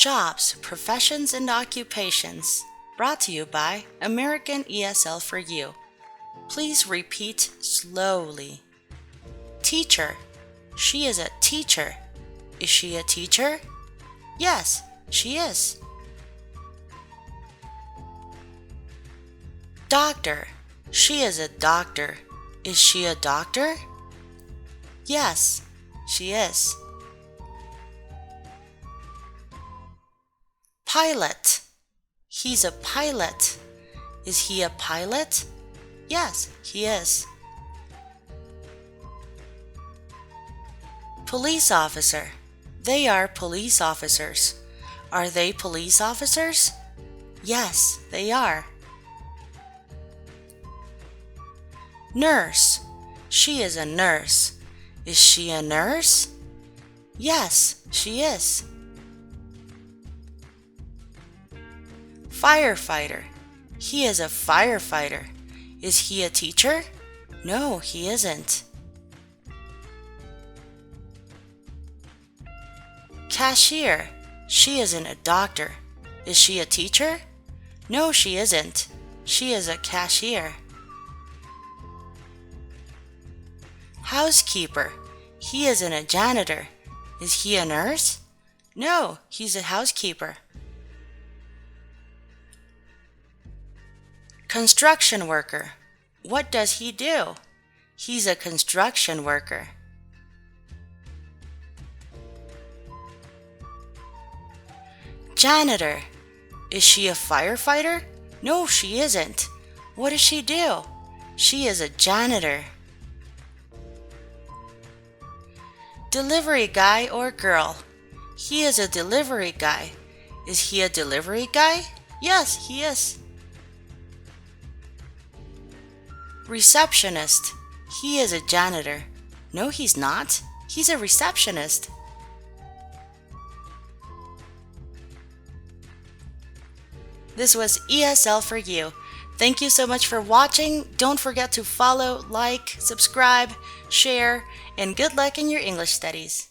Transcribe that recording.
Jobs, Professions, and Occupations. Brought to you by American ESL for You. Please repeat slowly. Teacher. She is a teacher. Is she a teacher? Yes, she is. Doctor. She is a doctor. Is she a doctor? Yes, she is. Pilot. He's a pilot. Is he a pilot? Yes, he is. Police officer. They are police officers. Are they police officers? Yes, they are. Nurse. She is a nurse. Is she a nurse? Yes, she is. Firefighter. He is a firefighter. Is he a teacher? No, he isn't. Cashier. She isn't a doctor. Is she a teacher? No, she isn't. She is a cashier. Housekeeper. He isn't a janitor. Is he a nurse? No, he's a housekeeper. Construction worker. What does he do? He's a construction worker. Janitor. Is she a firefighter? No, she isn't. What does she do? She is a janitor. Delivery guy or girl. He is a delivery guy. Is he a delivery guy? Yes, he is. Receptionist. He is a janitor. No, he's not. He's a receptionist. This was ESL for You. Thank you so much for watching. Don't forget to follow, like, subscribe, share, and good luck in your English studies.